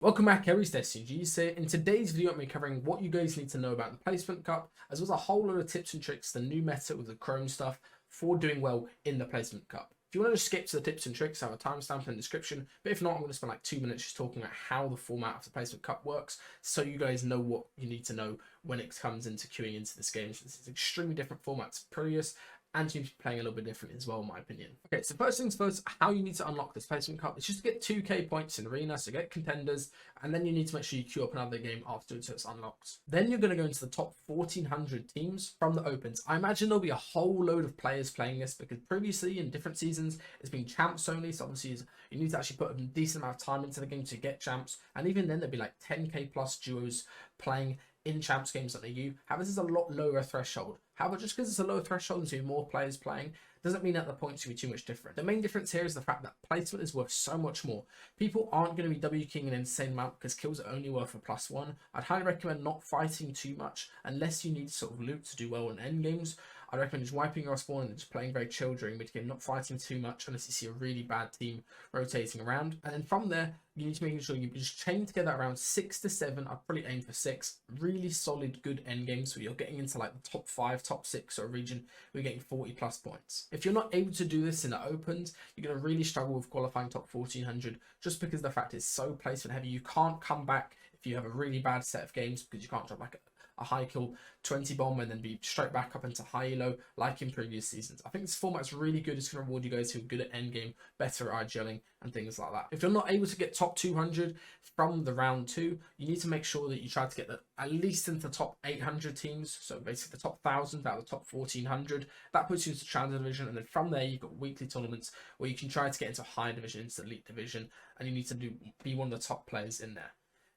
Welcome back, everybody's DestinysJesus here. In today's video, I'm going to be covering what you guys need to know about the Placement Cup, as well as a whole lot of tips and tricks, the new meta with the Chrome stuff for doing well in the Placement Cup. If you want to just skip to the tips and tricks, I have a timestamp in the description, but if not, I'm going to spend like 2 minutes just talking about how the format of the Placement Cup works, so you guys know what you need to know when it comes into queuing into this game. So this is an extremely different format to previous, and you need to be playing a little bit different as well, in my opinion. Okay, so first things first, how you need to unlock this Placement Cup is just to get 2k points in Arena, so get contenders, and then you need to make sure you queue up another game afterwards so it's unlocked. Then you're going to go into the top 1400 teams from the opens. I imagine there'll be a whole load of players playing this because previously in different seasons it's been champs only, so obviously you need to actually put a decent amount of time into the game to get champs, and even then there'll be like 10k plus duos playing in champs games that they use. However, this is a lot lower threshold. However, just because it's a lower threshold and so more players playing doesn't mean that the points will be too much different. The main difference here is the fact that placement is worth so much more. People aren't going to be W keying an insane amount because kills are only worth a +1. I'd highly recommend not fighting too much unless you need sort of loot to do well in end games. I recommend just wiping your spawn and just playing very chill during mid game, not fighting too much unless you see a really bad team rotating around. And then from there, you need to make sure you just chain together around 6 to 7. I'd probably aim for 6 really solid, good end games where you're getting into like the top 5, top 6 or a region where you're getting 40 plus points. If you're not able to do this in the opens, you're going to really struggle with qualifying top 1400 just because the fact it's so placement heavy. You can't come back if you have a really bad set of games because you can't drop like a high kill 20 bomb and then be straight back up into high elo like in previous seasons. I think this format's really good. It's going to reward you guys who are good at endgame, better at IGLing and things like that. If you're not able to get top 200 from the round 2, you need to make sure that you try to get at least into the top 800 teams. So basically the top 1000 out of the top 1400. That puts you into Challenger division, and then from there you've got weekly tournaments where you can try to get into higher division, into elite division, and you need to be one of the top players in there.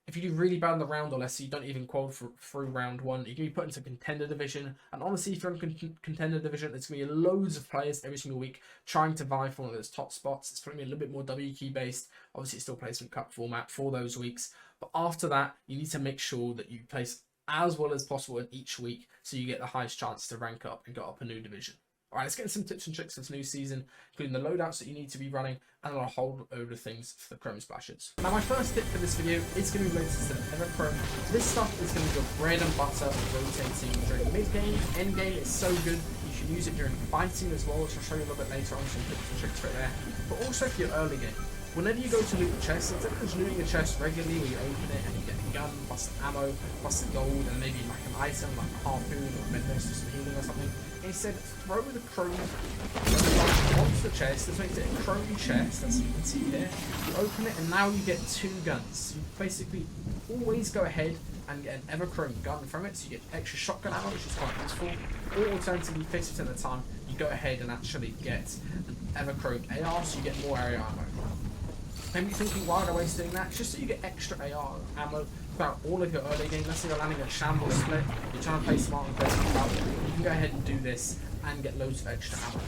If you do really bad in the round, or let's say you don't even qualify through round 1, you can be put into contender division. And honestly, if you're in contender division, there's going to be loads of players every single week trying to vie for one of those top spots. It's probably a little bit more W key based. Obviously, it's still Placement Cup format for those weeks. But after that, you need to make sure that you place as well as possible in each week so you get the highest chance to rank up and go up a new division. Alright, let's get into some tips and tricks for this new season, including the loadouts that you need to be running and a whole load of things for the Chrome splashes. Now, my first tip for this video is going to be related to the Ever Chrome. This stuff is going to be your bread and butter rotating during mid-game, end-game. It's so good. You should use it during fighting as well, which I'll show you a little bit later on, some tips and tricks right there. But also for your early game. Whenever you go to loot the chest, instead of just looting a chest regularly where you open it and you get a gun, plus some ammo, plus some gold, and maybe like an item like a harpoon or a medvest or some healing or something, instead throw the chrome onto the chest. This makes it a chrome chest, as you can see here. You open it and now you get 2 guns. You basically always go ahead and get an Ever Chrome gun from it, so you get extra shotgun ammo, which is quite useful. Or alternatively, 50% of the time, you go ahead and actually get an Ever Chrome AR, so you get more area ammo. Maybe you're thinking, why would I waste doing that? It's just so you get extra AR ammo throughout all of your early game. Let's say you're landing a shambles split, you're trying to play smart and play smart, you can go ahead and do this and get loads of extra ammo.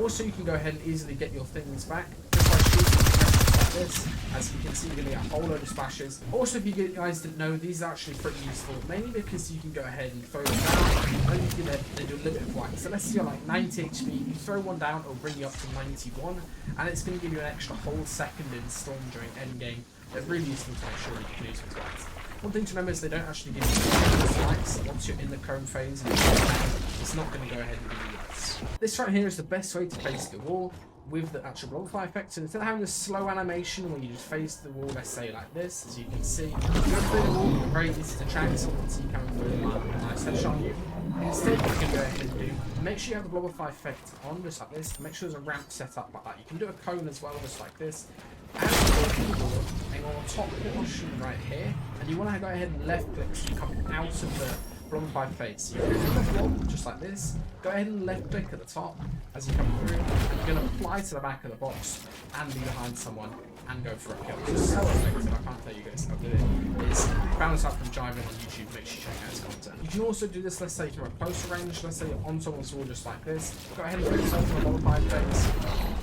Also, you can go ahead and easily get your things back just by shooting like this. As you can see, you're going to get a whole load of splashes. Also, if you guys didn't know, these are actually pretty useful, mainly because you can go ahead and throw them down, and you can they do a little bit of white. So let's say you're like 90 HP, you throw one down, it'll bring you up to 91, and it's going to give you an extra whole second in storm during end game. It's really useful to make sure you can use with white. One thing to remember is they don't actually give you lights. Once you're in the chrome phase, it's not going to go ahead and give you lights. This right here is the best way to face the wall with the actual butterfly effect. So instead of having a slow animation where you just face the wall, let's say like this, as you can see, you're through the wall, very easy to track, so you can see coming through the line with a nice headshot on you. Instead, you can go ahead and do, make sure you have the butterfly effect on, just like this. Make sure there's a ramp set up like that. You can do a cone as well, just like this. And on the top portion right here, and you want to go ahead and left click so you come out of the butterfly phase. So you're in the blob, just like this. Go ahead and left click at the top as you come through, and you're going to fly to the back of the box and be behind someone and go for a kill. It's so effective, I can't tell you guys how good it is. Found this out from Jiving on YouTube, make sure you check out his content. You can also do this, let's say from a closer range, let's say you're on someone's wall just like this. Go ahead and put yourself in a butterfly phase,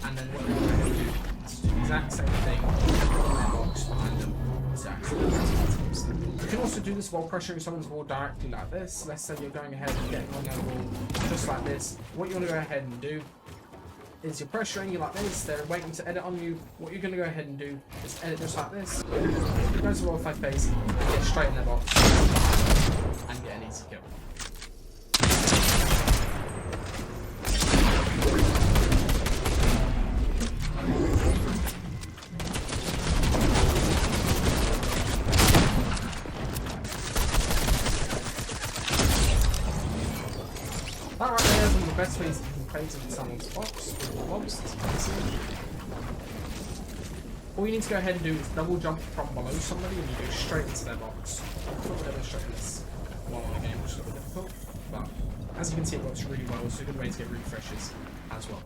and then what you're going to do is do the exact same thing, put in their box behind them. You can also do this while pressuring someone's wall directly like this. Let's say you're going ahead and getting on their wall just like this. What you want to go ahead and do is you're pressuring you like this, they're waiting to edit on you. What you're going to go ahead and do is edit just like this. Go to the roll 5 phase, get straight in their box, and get an easy kill. That right there is one of the best ways you can play into someone's box with the mobs, as you can see. All you need to go ahead and do is double jump from below somebody and you go straight into their box. I'm not going to demonstrate this while on the game, which is a bit difficult, but as you can see it works really well, so it's a good way to get refreshes as well.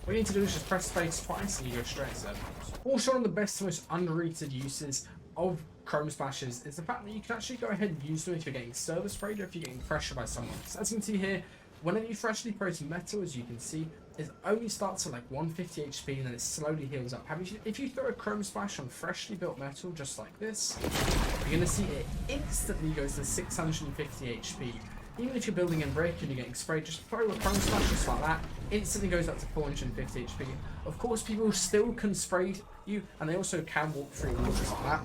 What you need to do is just press space twice and you go straight into their box. Also, one of the best, most underrated uses of Chrome Splashes is the fact that you can actually go ahead and use them if you're getting service sprayed or if you're getting pressured by someone. So as you can see here, whenever you freshly post metal, as you can see, it only starts at like 150 HP and then it slowly heals up. If you throw a Chrome Splash on freshly built metal just like this, you're going to see it instantly goes to 650 HP. Even if you're building in brick and you're getting sprayed, just throw a Chrome Splash just like that, instantly goes up to 450 HP. Of course, people still can spray you and they also can walk through walls just like that.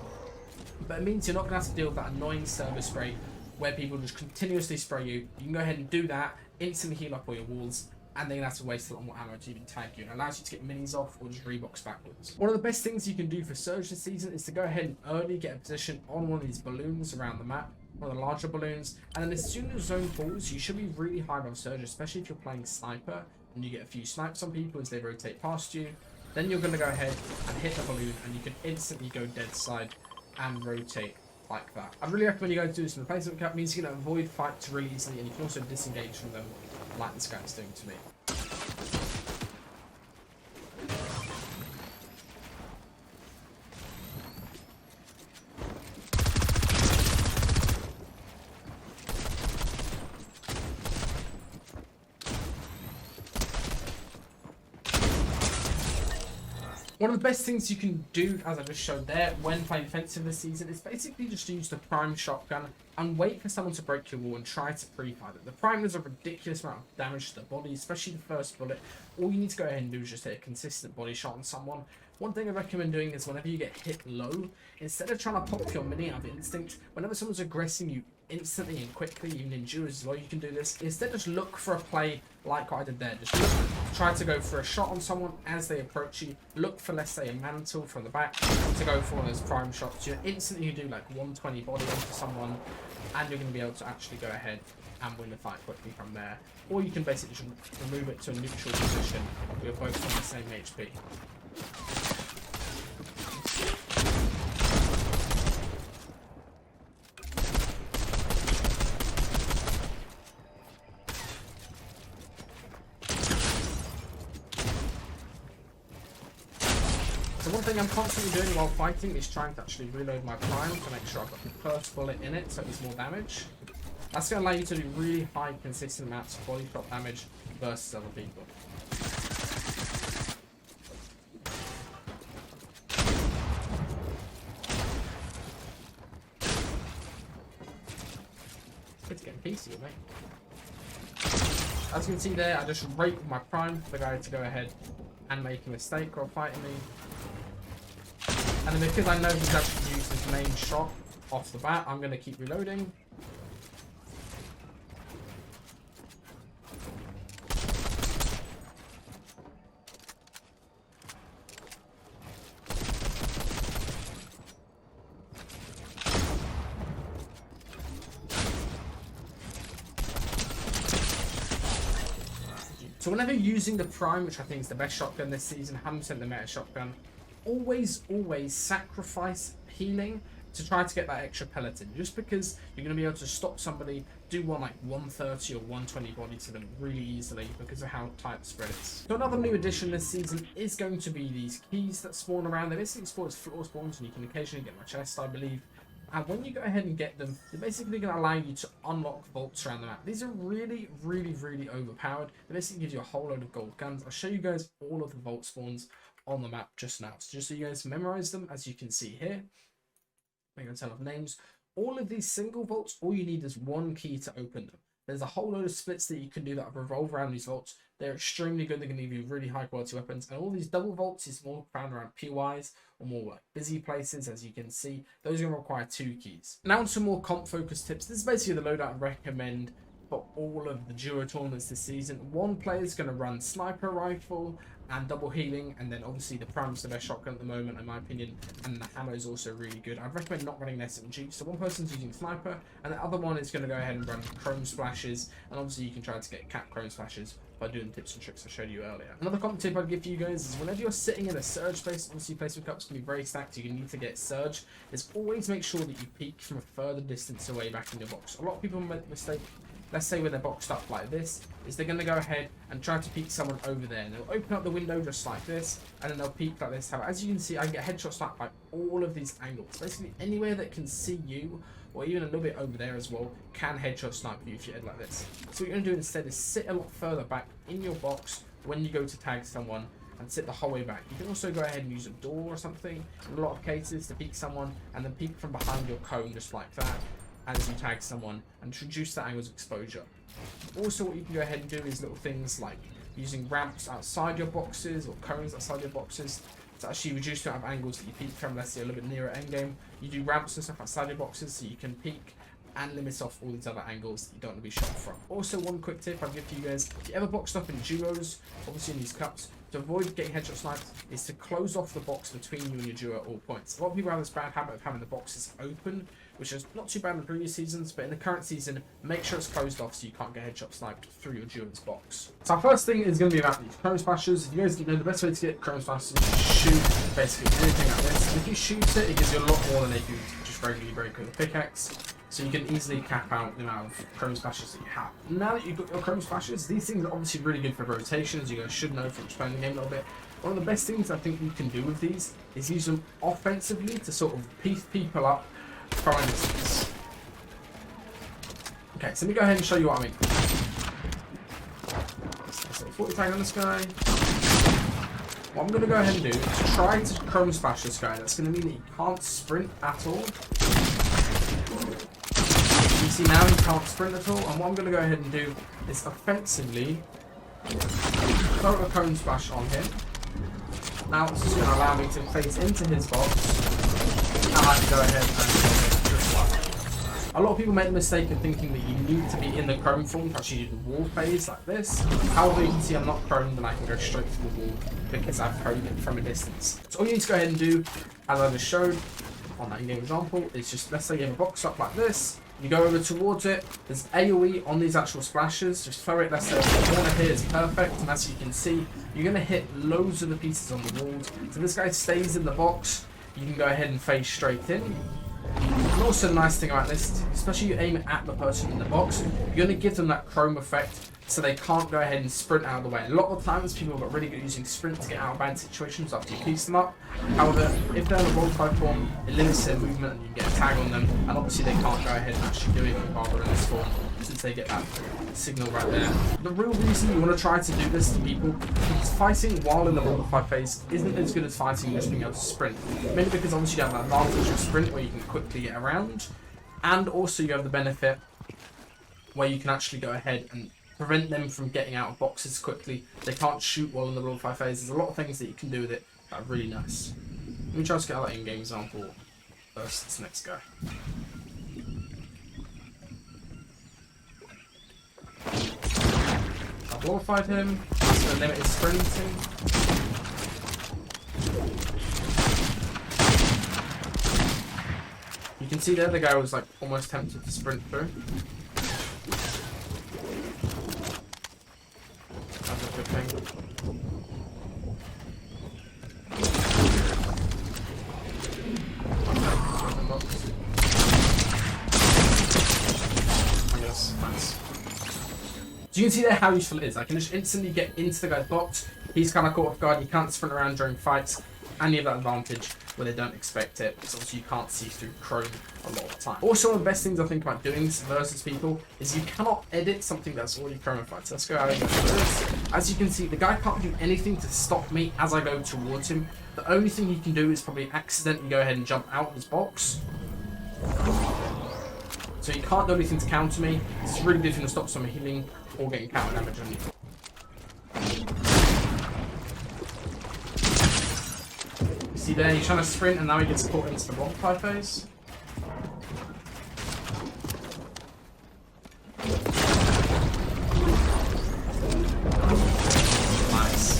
But it means you're not going to have to deal with that annoying service spray where people just continuously spray you. You can go ahead and do that, instantly heal up all your walls, and then you have to waste a lot more ammo to even tag you. It allows you to get minis off or just rebox backwards. One of the best things you can do for Surge this season is to go ahead and early get a position on one of these balloons around the map, one of the larger balloons, and then as soon as zone falls, you should be really high on Surge, especially if you're playing Sniper and you get a few snipes on people as they rotate past you. Then you're going to go ahead and hit the balloon and you can instantly go dead side and rotate like that. I really recommend you guys do this in the placement cup. It means you can avoid fights really easily and you can also disengage from them like this guy's doing to me. One of the best things you can do, as I just showed there, when playing defensive this season is basically just use the prime shotgun and wait for someone to break your wall and try to pre-fire it. The prime does a ridiculous amount of damage to the body, especially the first bullet. All you need to go ahead and do is just hit a consistent body shot on someone. One thing I recommend doing is whenever you get hit low, instead of trying to pop your mini out of instinct, whenever someone's aggressing you instantly and quickly, even in duos as well, you can do this. Instead, just look for a play like what I did there. Just look, try to go for a shot on someone as they approach you. Look for, let's say, a mantle from the back to go for one of those prime shots. You instantly do like 120 body onto someone, and you're going to be able to actually go ahead and win the fight quickly from there. Or you can basically just remove it to a neutral position. We're both on the same HP. So one thing I'm constantly doing while fighting is trying to actually reload my prime to make sure I've got the first bullet in it so it does more damage. That's going to allow you to do really high consistent amounts of body shot damage versus other people. It's getting PC, mate. As you can see there, I just raped my prime for the guy to go ahead and make a mistake while fighting me. And then because I know he's actually used his main shot off the bat, I'm going to keep reloading. So whenever using the prime, which I think is the best shotgun this season, 100% the meta shotgun, always sacrifice healing to try to get that extra pellet in, just because you're going to be able to stop somebody, do one like 130 or 120 body to them really easily because of how tight the spread is. So another new addition this season is going to be these keys that spawn around. They basically spawn as floor spawns and you can occasionally get my chest, I believe. And when you go ahead and get them, they're basically going to allow you to unlock vaults around the map. These are really overpowered. They basically give you a whole load of gold guns. I'll show you guys all of the vault spawns on the map just now, so just so you guys memorize them. As you can see here, I'm going to tell off names. All of these single vaults, all you need is one key to open them. There's a whole load of splits that you can do that revolve around these vaults. They're extremely good. They're going to give you really high quality weapons. And all these double vaults is more found around PYs or more like busy places. As you can see, those are going to require 2 keys. Now to some more comp focused tips. This is basically the loadout I recommend for all of the duo tournaments this season. One player is going to run sniper rifle and double healing, and then obviously the Prime's the best shotgun at the moment in my opinion, and the hammer is also really good. I'd recommend not running an SMG. So one person's using sniper and the other one is going to go ahead and run chrome splashes, and obviously you can try to get cap chrome splashes by doing tips and tricks I showed you earlier. Another comp tip I'd give to you guys is whenever you're sitting in a surge place, obviously placement cups can be very stacked, you need to get surge, is always make sure that you peek from a further distance away back in your box. A lot of people make the mistake, let's say when they're boxed up like this, is they're going to go ahead and try to peek someone over there. And they'll open up the window just like this, and then they'll peek like this. However, as you can see, I can get headshot slapped by all of these angles. Basically, anywhere that can see you, or even a little bit over there as well, can headshot snipe you if you head like this. So what you're going to do instead is sit a lot further back in your box when you go to tag someone, and sit the whole way back. You can also go ahead and use a door or something, in a lot of cases, to peek someone, and then peek from behind your cone just like that, as you tag someone, and reduce the angles of exposure. Also, what you can go ahead and do is little things like using ramps outside your boxes or cones outside your boxes to actually reduce the amount of angles that you peek from. Let's say a little bit nearer endgame. You do ramps and stuff outside your boxes so you can peek and limit off all these other angles that you don't want to be shot from. Also, one quick tip I'll give to you guys: if you ever boxed up in duos, obviously in these cups, to avoid getting headshot sniped is to close off the box between you and your duo at all points. A lot of people have this bad habit of having the boxes open, which is not too bad in the previous seasons, but in the current season, make sure it's closed off so you can't get headshot sniped through your duo's box. So our first thing is going to be about these chrome splashes. If you guys know, the best way to get chrome splashes is to shoot basically anything like this. If you shoot it, it gives you a lot more than if you just regularly break with a pickaxe. So you can easily cap out the amount of chrome splashes that you have. Now that you've got your chrome splashes, these things are obviously really good for rotations. You guys should know from playing the game a little bit. One of the best things I think you can do with these is use them offensively to sort of piece people up from a distance. Okay, so let me go ahead and show you what I mean. So 40 tag on this guy. What I'm going to go ahead and do is try to chrome splash this guy. That's going to mean that he can't sprint at all. You see now he can't sprint at all, and what I'm going to go ahead and do is offensively throw a cone splash on him. Now this is going to allow me to face into his box, and I can go ahead and just like. A lot of people make the mistake of thinking that you need to be in the chrome form to actually do the wall phase like this. However, you can see I'm not chromed and I can go straight to the wall because I've chromed it from a distance. So all you need to go ahead and do, as I just showed on that in-game example, is just, let's say you have a box up like this. You go over towards it, there's AoE on these actual splashes, just throw it, let's say the corner here is perfect, and as you can see, you're going to hit loads of the pieces on the walls. So this guy stays in the box, you can go ahead and phase straight in. And also the nice thing about this, especially you aim it at the person in the box, you're going to give them that chrome effect, so they can't go ahead and sprint out of the way. A lot of the times people got really good at using sprint to get out of bad situations after you piece them up. However, if they're in a roll-type form, it limits their movement and you get a tag on them, and obviously they can't go ahead and actually do anything while they're in this form, since they get that signal right there. The real reason you want to try to do this to people is fighting while in the roll-type phase isn't as good as fighting just being able to sprint. Mainly because obviously you have that advantage of sprint where you can quickly get around, and also you have the benefit where you can actually go ahead and prevent them from getting out of boxes quickly. They can't shoot while in the roll-type phase. There's a lot of things that you can do with it that are really nice. Let me try to get out that in-game example versus this next guy. I've glorified him. That's going to limit his sprinting. You can see there the guy was like almost tempted to sprint through. That's a good thing. Yes, nice. So you can see there how useful it is. I can just instantly get into the guy's box. He's kind of caught off guard. He can't sprint around during fights. And you have that advantage where they don't expect it, because obviously you can't see through chrome a lot of the time. Also, one of the best things I think about doing this versus people is you cannot edit something that's already chromified. So let's go ahead and go through this. As you can see, the guy can't do anything to stop me as I go towards him. The only thing he can do is probably accidentally go ahead and jump out of his box. So he can't do anything to counter me. It's really good to stop some healing or getting counter damage on you. See there, he's trying to sprint and now he gets caught into the wrong pie phase. Nice.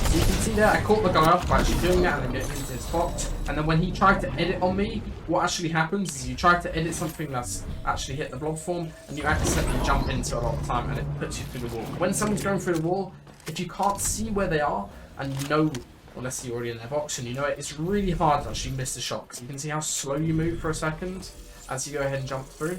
So you can see there, I caught the guy off by actually doing that and then getting into his box. And then when he tried to edit on me, what actually happens is you try to edit something that's actually hit the blob form and you accidentally jump into a lot of time and it puts you through the wall. When someone's going through the wall, if you can't see where they are and you know, unless you're already in their box and you know it, it's really hard to actually miss the shot because you can see how slow you move for a second as you go ahead and jump through.